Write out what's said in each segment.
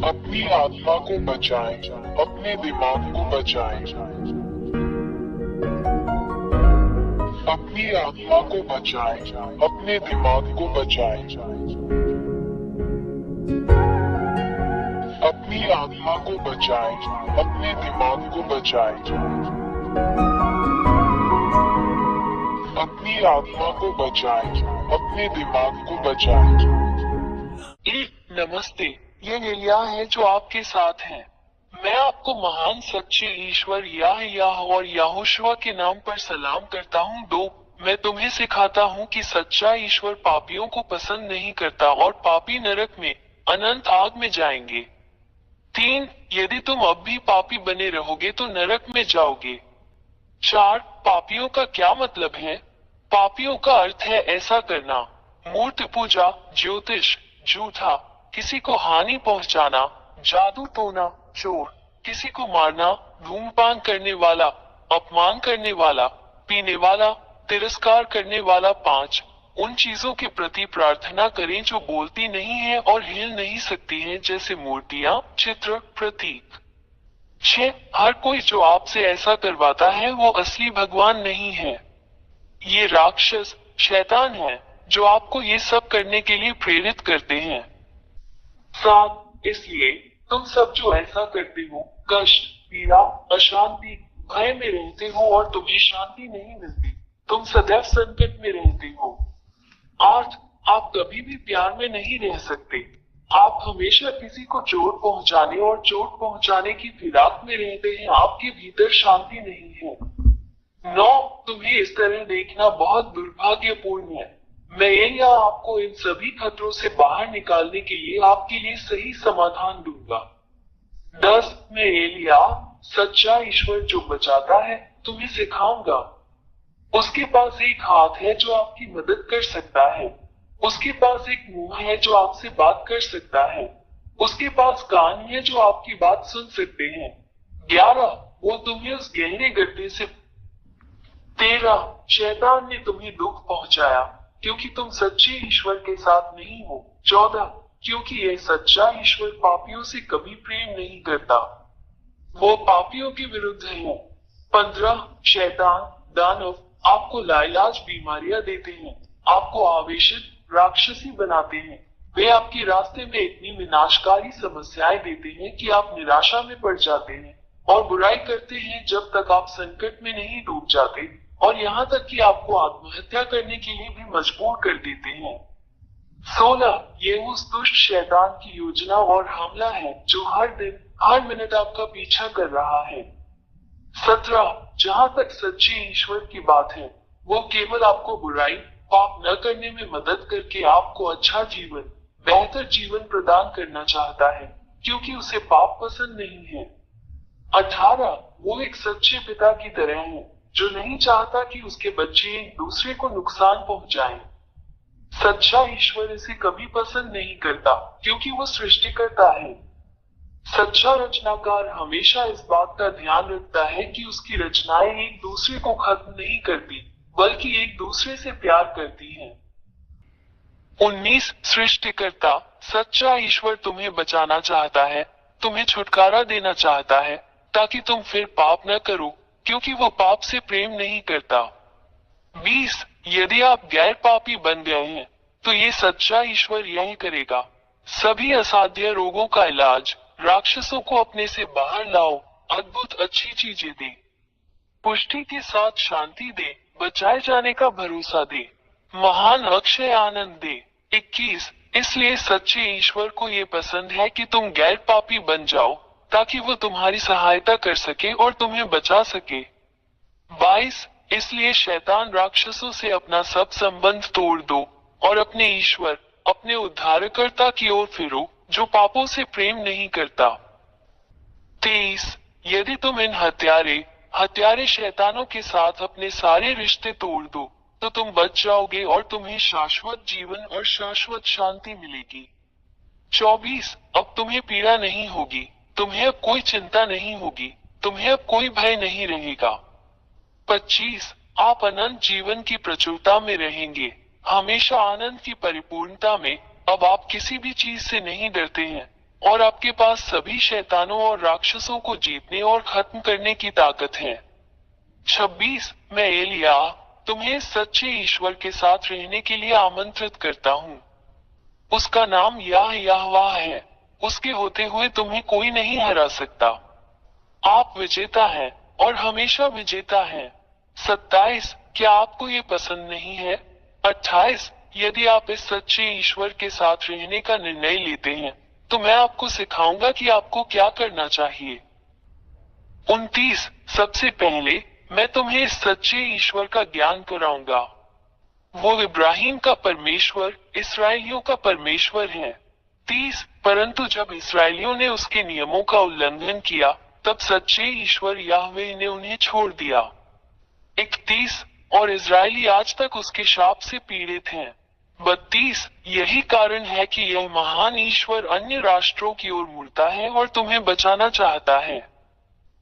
अपनी आत्मा को बचाएं, अपने दिमाग को बचाएं। अपनी आत्मा को बचाएं, अपने दिमाग को बचाएं। अपनी आत्मा को बचाएं, अपने दिमाग को बचाएं। अपनी आत्मा को बचाएं, अपने दिमाग को बचाएं। नमस्ते, ये एलिया है जो आपके साथ है। मैं आपको महान सच्चे ईश्वर याह और याहोशुआ के नाम पर सलाम करता हूँ। 2, मैं तुम्हें सिखाता हूँ कि सच्चा ईश्वर पापियों को पसंद नहीं करता और पापी नरक में अनंत आग में जाएंगे। 3, यदि तुम अब भी पापी बने रहोगे तो नरक में जाओगे। 4, पापियों का क्या मतलब है? पापियों का अर्थ है ऐसा करना: मूर्ति पूजा, ज्योतिष, झूठा, किसी को हानि पहुंचाना, जादू टोना, चोर, किसी को मारना, धूम्रपान करने वाला, अपमान करने वाला, पीने वाला, तिरस्कार करने वाला। 5, उन चीजों के प्रति प्रार्थना करें जो बोलती नहीं है और हिल नहीं सकती हैं, जैसे मूर्तियां, चित्र, प्रतीक। 6, हर कोई जो आपसे ऐसा करवाता है वो असली भगवान नहीं है। ये राक्षस, शैतान है जो आपको ये सब करने के लिए प्रेरित करते हैं। 7, इसलिए तुम सब जो ऐसा करते हो, कष्ट, पीड़ा, अशांति, भय में रहते हो और तुम्हें शांति नहीं मिलती। तुम सदैव संकट में रहते हो। 8, आप कभी भी प्यार में नहीं रह सकते। आप हमेशा किसी को चोट पहुंचाने और चोट पहुंचाने की फिराक में रहते हैं। आपके भीतर शांति नहीं है। 9, तुम्हें इस तरह देखना बहुत दुर्भाग्यपूर्ण है। मैं एलिया आपको इन सभी खतरों से बाहर निकालने के लिए आपके लिए सही समाधान दूंगा। 10, मैं एलिया, सच्चा ईश्वर जो बचाता है, तुम्हें सिखाऊंगा। उसके पास एक हाथ है जो आपकी मदद कर सकता है। उसके पास एक मुंह है जो आपसे बात कर सकता है। उसके पास कान है जो आपकी बात सुन सकते हैं। 11, वो तुम्हें उस गहरे गड्ढे से 13, शैतान ने तुम्हें दुख पहुंचाया क्योंकि तुम सच्चे ईश्वर के साथ नहीं हो। 14, क्योंकि यह सच्चा ईश्वर पापियों से कभी प्रेम नहीं करता, वो पापियों के विरुद्ध है। 15, शैतान, दानव आपको लाइलाज बीमारियां देते हैं, आपको आवेशित, राक्षसी बनाते हैं। वे आपके रास्ते में इतनी विनाशकारी समस्याएं देते हैं कि आप निराशा में पड़ जाते हैं और बुराई करते हैं जब तक आप संकट में नहीं डूब जाते, और यहाँ तक कि आपको आत्महत्या करने के लिए भी मजबूर कर देते हैं। 16, ये उस दुष्ट शैतान की योजना और हमला है जो हर दिन, हर मिनट आपका पीछा कर रहा है। 17, जहाँ तक सच्चे ईश्वर की बात है, वो केवल आपको बुराई, पाप न करने में मदद करके आपको अच्छा जीवन, बेहतर जीवन प्रदान करना चाहता है, क्योंकि उसे पाप पसंद नहीं है। 18, वो एक सच्चे पिता की तरह है जो नहीं चाहता कि उसके बच्चे एक दूसरे को नुकसान पहुंचाएं। सच्चा ईश्वर इसे कभी पसंद नहीं करता क्योंकि वो सृष्टिकर्ता है। सच्चा रचनाकार हमेशा इस बात का ध्यान रखता है कि उसकी रचनाएं एक दूसरे को खत्म नहीं करती, बल्कि एक दूसरे से प्यार करती हैं। 19, सृष्टिकर्ता, सच्चा ईश्वर तुम्हें बचाना चाहता है, तुम्हें छुटकारा देना चाहता है ताकि तुम फिर पाप न करो, क्योंकि वो पाप से प्रेम नहीं करता। 20, यदि आप गैर पापी बन गए हैं तो ये सच्चा ईश्वर यही करेगा: सभी असाध्य रोगों का इलाज, राक्षसों को अपने से बाहर लाओ, अद्भुत अच्छी चीजें दे, पुष्टि के साथ शांति दे, बचाए जाने का भरोसा दे, महान अक्षय आनंद दे। 21, इसलिए सच्चे ईश्वर को ये पसंद है कि तुम गैर पापी बन जाओ ताकि वो तुम्हारी सहायता कर सके और तुम्हें बचा सके। 22, इसलिए शैतान राक्षसों से अपना सब संबंध तोड़ दो और अपने ईश्वर, अपने उद्धारकर्ता की ओर फिरो जो पापों से प्रेम नहीं करता। 23, यदि तुम इन हत्यारे शैतानों के साथ अपने सारे रिश्ते तोड़ दो तो तुम बच जाओगे और तुम्हें शाश्वत जीवन और शाश्वत शांति मिलेगी। 24, अब तुम्हें पीड़ा नहीं होगी, तुम्हें अब कोई चिंता नहीं होगी, तुम्हें अब कोई भय नहीं रहेगा। 25, आप अनंत जीवन की प्रचुरता में रहेंगे, हमेशा आनंद की परिपूर्णता में। अब आप किसी भी चीज से नहीं डरते हैं, और आपके पास सभी शैतानों और राक्षसों को जीतने और खत्म करने की ताकत है। 26 मैं एलिया तुम्हें इस सच्चे ईश्वर के साथ रहने के लिए आमंत्रित करता हूँ। उसका नाम यहोवा है। उसके होते हुए तुम्हें कोई नहीं हरा सकता। आप विजेता हैं और हमेशा विजेता हैं। 27 क्या आपको ये पसंद नहीं है? 28 यदि आप इस सच्चे ईश्वर के साथ रहने का निर्णय लेते हैं तो मैं आपको सिखाऊंगा कि आपको क्या करना चाहिए। 29 सबसे पहले मैं तुम्हें इस सच्चे ईश्वर का ज्ञान कराऊंगा। वो इब्राहिम का परमेश्वर, इसराइलियों का परमेश्वर है। 30 परंतु जब इसराइलियों ने उसके नियमों का उल्लंघन किया तब सच्चे ईश्वर याहवे ने उन्हें छोड़ दिया। 31 और इजरायली आज तक उसके शाप से पीड़ित हैं। 32 यही कारण है कि यह महान ईश्वर अन्य राष्ट्रों की ओर मुड़ता है और तुम्हें बचाना चाहता है।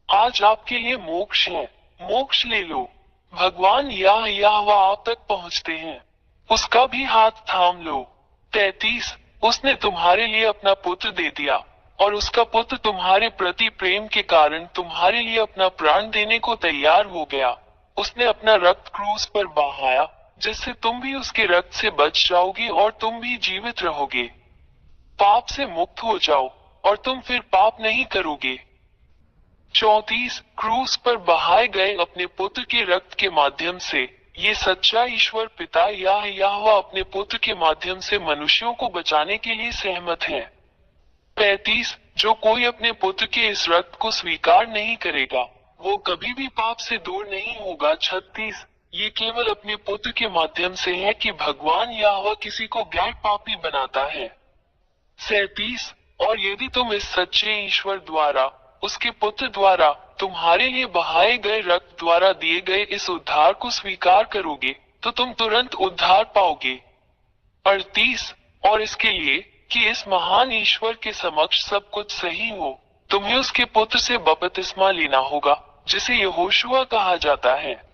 आज आपके लिए मोक्ष है, मोक्ष ले लो। भगवान यहोवा आप तक पहुंचते हैं, उसका भी हाथ थाम लो। 33 उसने तुम्हारे लिए अपना पुत्र दे दिया और उसका पुत्र तुम्हारे प्रति प्रेम के कारण तुम्हारे लिए अपना प्राण देने को तैयार हो गया। उसने अपना रक्त क्रूस पर बहाया जिससे तुम भी उसके रक्त से बच जाओगे और तुम भी जीवित रहोगे। पाप से मुक्त हो जाओ और तुम फिर पाप नहीं करोगे। 34 क्रूस पर बहाए गए अपने पुत्र के रक्त के माध्यम से ये सच्चा ईश्वर पिता यहोवा अपने पुत्र के माध्यम से मनुष्यों को बचाने के लिए सहमत है। 35 जो कोई अपने पुत्र के इस रक्त को स्वीकार नहीं करेगा वो कभी भी पाप से दूर नहीं होगा। 36 ये केवल अपने पुत्र के माध्यम से है कि भगवान यहोवा किसी को गैर पापी बनाता है। 37 और यदि तुम इस सच्चे ईश्वर द्वारा उसके पुत्र द्वारा तुम्हारे लिए बहाए गए रक्त द्वारा दिए गए इस उद्धार को स्वीकार करोगे तो तुम तुरंत उद्धार पाओगे। 38 और इसके लिए कि इस महान ईश्वर के समक्ष सब कुछ सही हो तुम्हें उसके पुत्र से बपतिस्मा लेना होगा जिसे यहोशुआ कहा जाता है।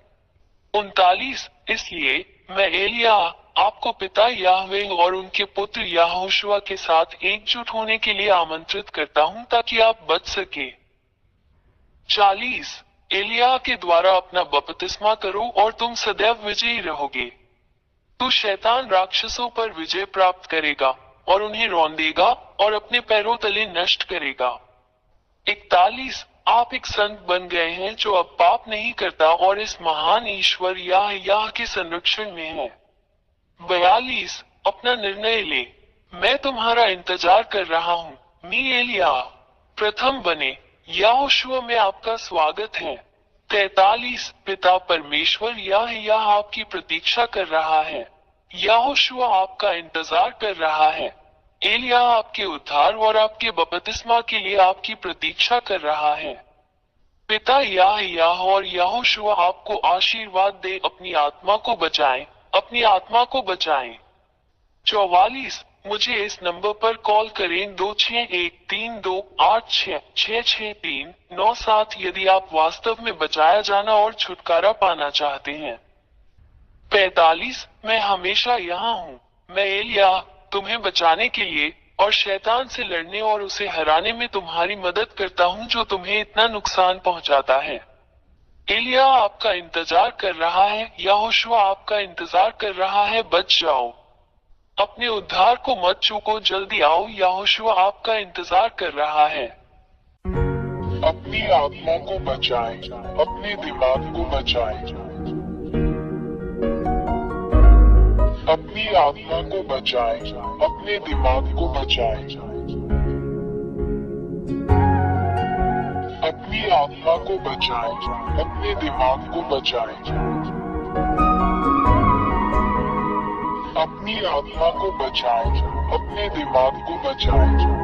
39 इसलिए मैं एलिया आपको पिता याहवे और उनके पुत्र यहोशुआ के साथ एकजुट होने के लिए आमंत्रित करता हूं ताकि आप बच सके। 40 एलिया के द्वारा अपना बपतिस्मा करो और तुम सदैव विजयी रहोगे। तू शैतान राक्षसों पर विजय प्राप्त करेगा और उन्हें रौंदेगा और अपने पैरों तले नष्ट करेगा। 41 आप एक संत बन गए हैं जो अब पाप नहीं करता और इस महान ईश्वर याह के संरक्षण में है। 42 अपना निर्णय ले, मैं तुम्हारा इंतजार कर रहा हूँ। मी एलिया प्रथम बने यहोशुआ में आपका स्वागत है। 43 पिता परमेश्वर याह आपकी प्रतीक्षा कर रहा है। यहोशुआ आपका इंतजार कर रहा है। एलिया आपके उद्धार और आपके बपतिस्मा के लिए आपकी प्रतीक्षा कर रहा है। पिता याह और यहोशुआ आपको आशीर्वाद दे अपनी आत्मा को बचाएं, अपनी आत्मा को बचाएं। 44 मुझे इस नंबर पर कॉल करें 261328666397 यदि आप वास्तव में बचाया जाना और छुटकारा पाना चाहते हैं। 45 मैं हमेशा यहाँ हूँ। मैं एलिया तुम्हें बचाने के लिए और शैतान से लड़ने और उसे हराने में तुम्हारी मदद करता हूँ जो तुम्हें इतना नुकसान पहुँचाता है। एलिया आपका इंतजार कर रहा है, यहोशुआ आपका इंतजार कर रहा है, बच जाओ। अपने उद्धार को मत चूको, जल्दी आओ, यहोशुआ आपका इंतजार कर रहा है। अपनी आत्मा को बचाएं, अपने दिमाग को बचाएं। अपनी आत्मा को बचाएं, अपने दिमाग को बचाएं। अपनी आत्मा को बचाएं, अपने दिमाग को बचाएं। अपनी आत्मा को बचाएं, अपने दिमाग को बचाएं।